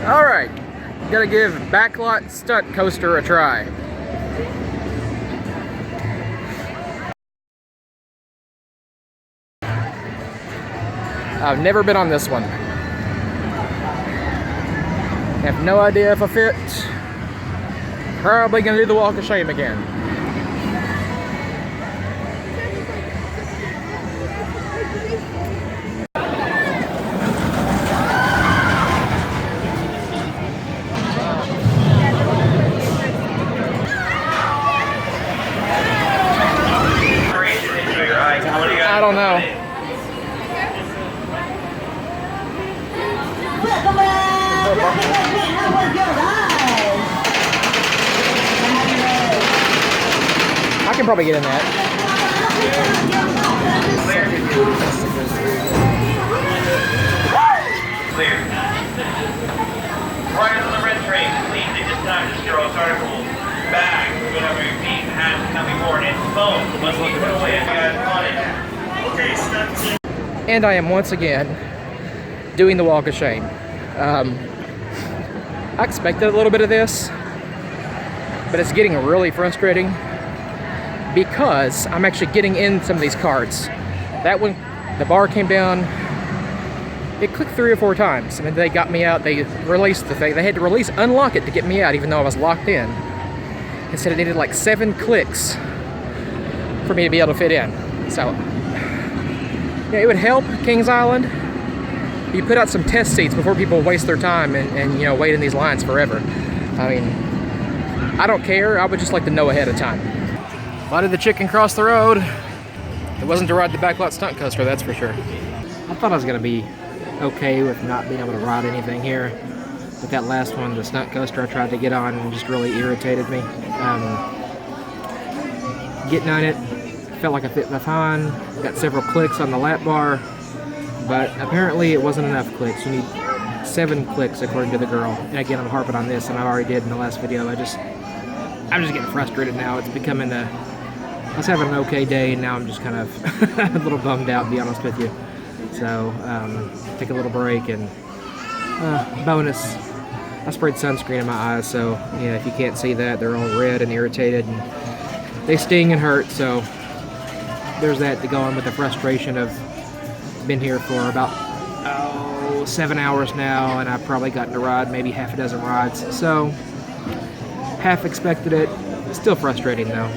Alright, gotta give Backlot Stunt Coaster a try. I've never been on this one. Have no idea if I fit. Probably gonna do the walk of shame again. I don't know. I can probably get in that. Clear. Riders on the red train, please take this time to secure all articles. Bags, whatever your feet, hats cannot be worn, and phones must be put away. Okay, stunt team. And I am once again doing the walk of shame. I expected a little bit of this, but it's getting really frustrating because I'm actually getting in some of these carts. That one, the bar came down, it clicked 3 or 4 times, and then they got me out. They released the thing. They had to unlock it to get me out, even though I was locked in. It said it needed like 7 clicks for me to be able to fit in. So, yeah, it would help Kings Island. You put out some test seats before people waste their time and you know, wait in these lines forever. I mean, I don't care. I would just like to know ahead of time. Why did the chicken cross the road? It wasn't to ride the Backlot Stunt Coaster, that's for sure. I thought I was gonna be okay with not being able to ride anything here, but that last one, the stunt coaster I tried to get on, just really irritated me. Getting on it, felt like I fit fine. Got several clicks on the lap bar, but apparently it wasn't enough clicks. You need 7 clicks according to the girl. And again, I'm harping on this, and I already did in the last video. I'm just getting frustrated now. It's becoming I was having an okay day, and now I'm just kind of a little bummed out, to be honest with you. So, take a little break, and bonus, I sprayed sunscreen in my eyes, so yeah, if you can't see that, they're all red and irritated, and they sting and hurt, so there's that to go on with the frustration of been here for about 7 hours now, and I've probably gotten to ride maybe half a dozen rides, so half expected it. Still frustrating though.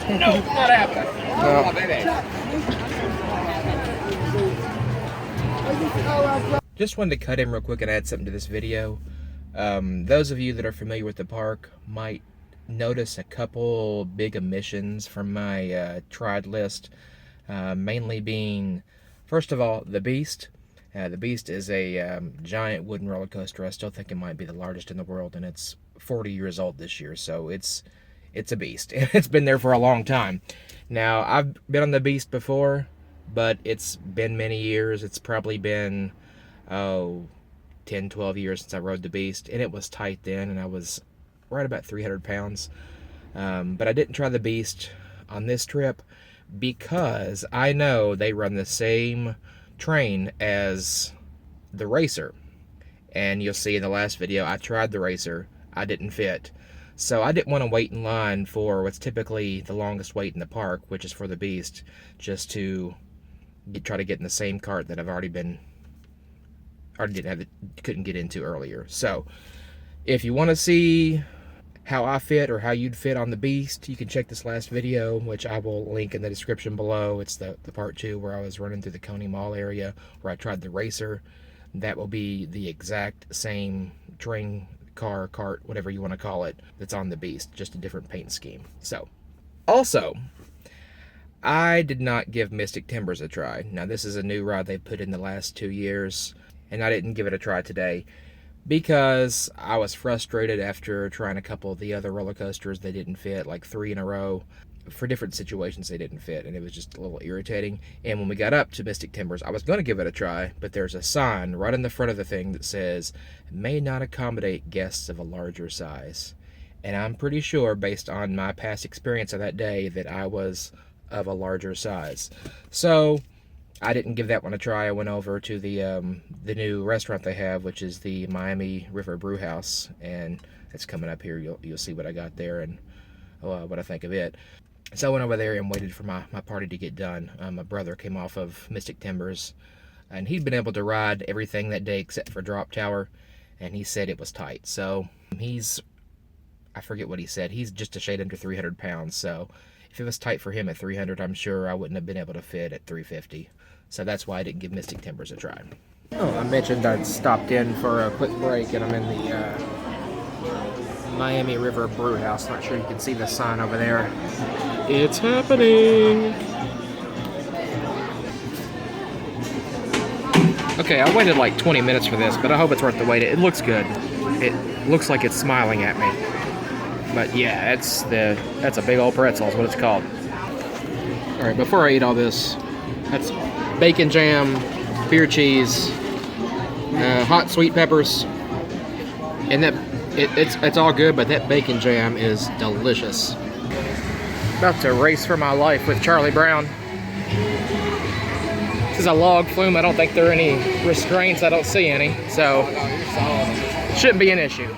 No, not happening. No. Just wanted to cut in real quick and add something to this video. Those of you that are familiar with the park might notice a couple big omissions from my tried list, mainly being, first of all, the Beast. The Beast is a giant wooden roller coaster. I still think it might be the largest in the world, and it's 40 years old this year, so it's a beast. It's been there for a long time. Now, I've been on the Beast before, but it's been many years. It's probably been 10, 12 years since I rode the Beast, and it was tight then, and I was right about 300 pounds. But I didn't try the Beast on this trip because I know they run the same train as the Racer. And you'll see in the last video, I tried the Racer. I didn't fit. So I didn't want to wait in line for what's typically the longest wait in the park, which is for the Beast, just to try to get in the same cart that I've couldn't get into earlier. So if you want to see how I fit or how you'd fit on the Beast, you can check this last video, which I will link in the description below. It's the part 2 where I was running through the Coney Mall area where I tried the Racer. That will be the exact same train, car, cart, whatever you want to call it, that's on the Beast, just a different paint scheme. So, also, I did not give Mystic Timbers a try. Now, this is a new ride they put in the last 2 years, and I didn't give it a try today because I was frustrated after trying a couple of the other roller coasters. They didn't fit, like 3 in a row. For different situations, they didn't fit, and it was just a little irritating. And when we got up to Mystic Timbers, I was going to give it a try, but there's a sign right in the front of the thing that says, may not accommodate guests of a larger size. And I'm pretty sure, based on my past experience of that day, that I was of a larger size. So I didn't give that one a try. I went over to the new restaurant they have, which is the Miami River Brew House, and it's coming up here. You'll see what I got there and what I think of it. So I went over there and waited for my party to get done. My brother came off of Mystic Timbers, and he'd been able to ride everything that day except for Drop Tower, and he said it was tight. So I forget what he said. He's just a shade under 300 pounds, so if it was tight for him at 300, I'm sure I wouldn't have been able to fit at 350. So that's why I didn't give Mystic Timbers a try. Oh, I mentioned I'd stopped in for a quick break, and I'm in the Miami River Brew House. Not sure you can see the sign over there. It's happening! Okay, I waited like 20 minutes for this, but I hope it's worth the wait. It looks good. It looks like it's smiling at me. But yeah, that's a big old pretzel is what it's called. Alright, before I eat all this, that's bacon jam, beer cheese, hot sweet peppers, and it's all good, but that bacon jam is delicious. About to race for my life with Charlie Brown. This is a log flume. I don't think there are any restraints. I don't see any, so shouldn't be an issue.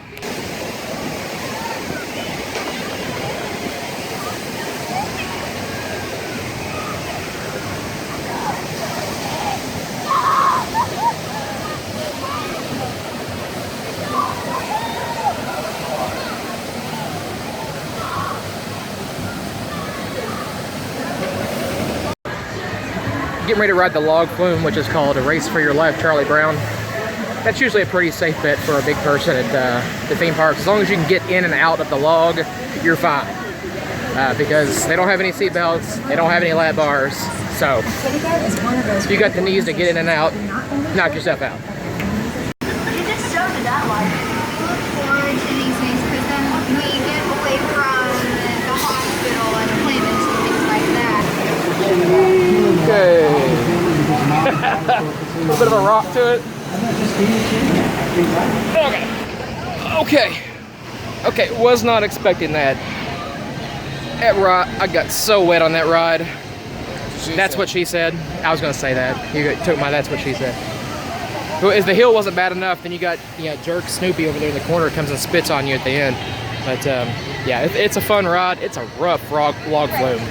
Getting ready to ride the log flume, which is called a Race for Your Life, Charlie Brown. That's usually a pretty safe bet for a big person at the theme parks. As long as you can get in and out of the log, you're fine. Because they don't have any seat belts, they don't have any lap bars. So if you got the knees to get in and out, knock yourself out. You just started that life. Look forward to these things because then we get away from the hospital and appointments and things like that. Okay. A little bit of a rock to it. Okay, was not expecting that. That ride, I got so wet on that ride. That's what she said. I was gonna say that. You took my that's what she said. If the hill wasn't bad enough, then you got jerk Snoopy over there in the corner comes and spits on you at the end. But yeah, it's a fun ride. It's a rough log flume,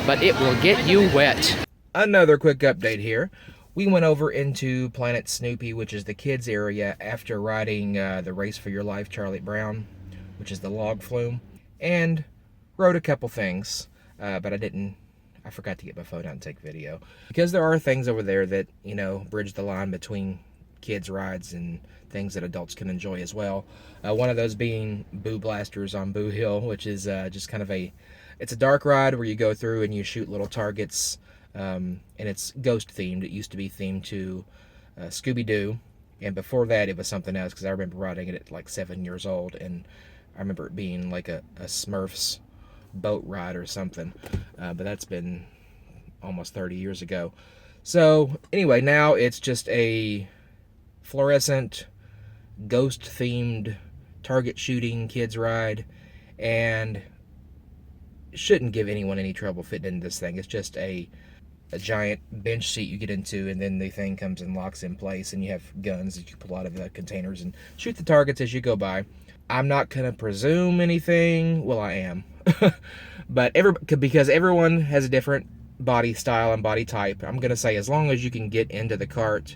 but it will get you wet. Another quick update here. We went over into Planet Snoopy, which is the kids area, after riding the Race for Your Life Charlie Brown, which is the log flume, and rode a couple things, but I forgot to get my phone out and take video. Because there are things over there that, bridge the line between kids rides and things that adults can enjoy as well. One of those being Boo Blasters on Boo Hill, which is just kind of it's a dark ride where you go through and you shoot little targets, and it's ghost themed. It used to be themed to Scooby-Doo, and before that it was something else, because I remember riding it at like 7 years old, and I remember it being like a Smurfs boat ride or something, but that's been almost 30 years ago. So anyway, now it's just a fluorescent ghost themed target shooting kids ride, and shouldn't give anyone any trouble fitting into this thing. It's just a giant bench seat you get into, and then the thing comes and locks in place, and you have guns that you pull out of the containers and shoot the targets as you go by. I'm not gonna presume anything. Well, I am. But because everyone has a different body style and body type, I'm gonna say as long as you can get into the cart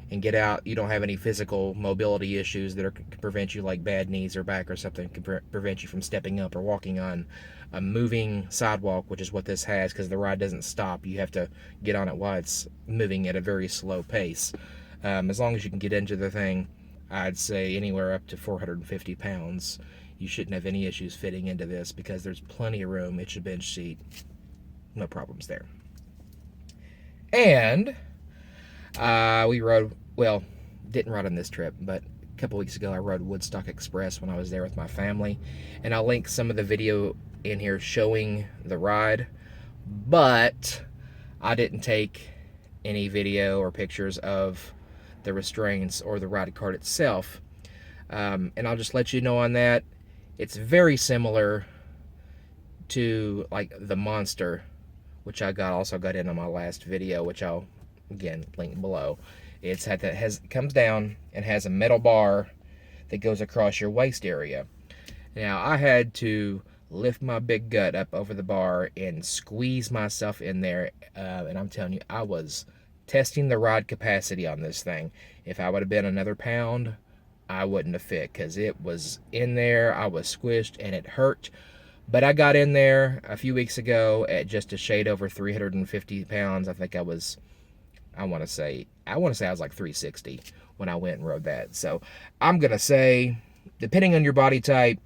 and get out, you don't have any physical mobility issues that can prevent you, like bad knees or back or something, can prevent you from stepping up or walking on a moving sidewalk, which is what this has, because the ride doesn't stop. You have to get on it while it's moving at a very slow pace. As long as you can get into the thing, I'd say anywhere up to 450 pounds, you shouldn't have any issues fitting into this, because there's plenty of room. It's a bench seat. No problems there. And we rode, well, didn't ride on this trip, but a couple weeks ago I rode Woodstock Express when I was there with my family, and I'll link some of the video in here showing the ride, but I didn't take any video or pictures of the restraints or the ride cart itself, and I'll just let you know on that, it's very similar to like the Monster, which I also got in on my last video, which I'll again link below. Comes down and has a metal bar that goes across your waist area. Now I had to lift my big gut up over the bar and squeeze myself in there, and I'm telling you, I was testing the ride capacity on this thing. If I would have been another pound, I wouldn't have fit, because it was in there. I was squished and it hurt. But I got in there a few weeks ago at just a shade over 350 pounds. I think I want to say I was like 360 when I went and rode that. So I'm going to say, depending on your body type,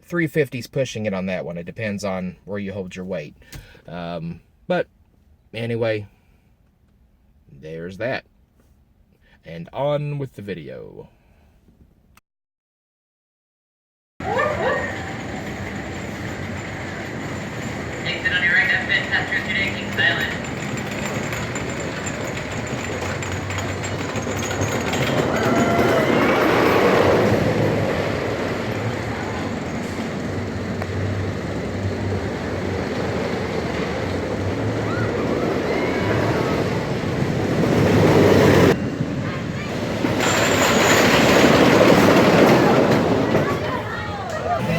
350's pushing it on that one. It depends on where you hold your weight. But anyway, there's that. And on with the video. Exit on your right, have been passengers today, keep silent.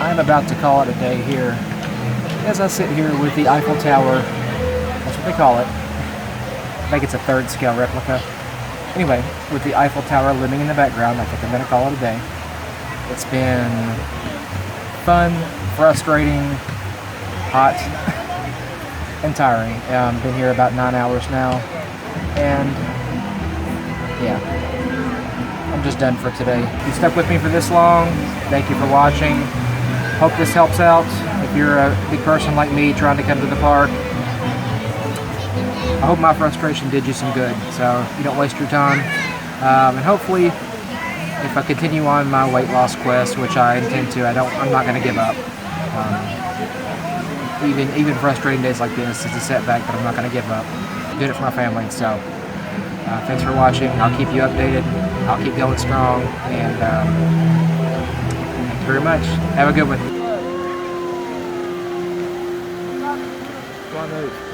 I'm about to call it a day here as I sit here with the Eiffel Tower. That's what they call it. I think it's a 3rd scale replica. Anyway, with the Eiffel Tower looming in the background, I think I'm going to call it a day. It's been fun, frustrating, hot, and tiring. Been here about 9 hours now, and yeah, I'm just done for today. If you stuck with me for this long, thank you for watching. Hope this helps out. If you're a big person like me trying to come to the park, I hope my frustration did you some good, so you don't waste your time. And hopefully, if I continue on my weight loss quest, which I intend to, I'm not going to give up. Even frustrating days like this is a setback, but I'm not going to give up. I did it for my family, so thanks for watching. I'll keep you updated. I'll keep going strong, and thank you very much. Have a good one. Come on, move.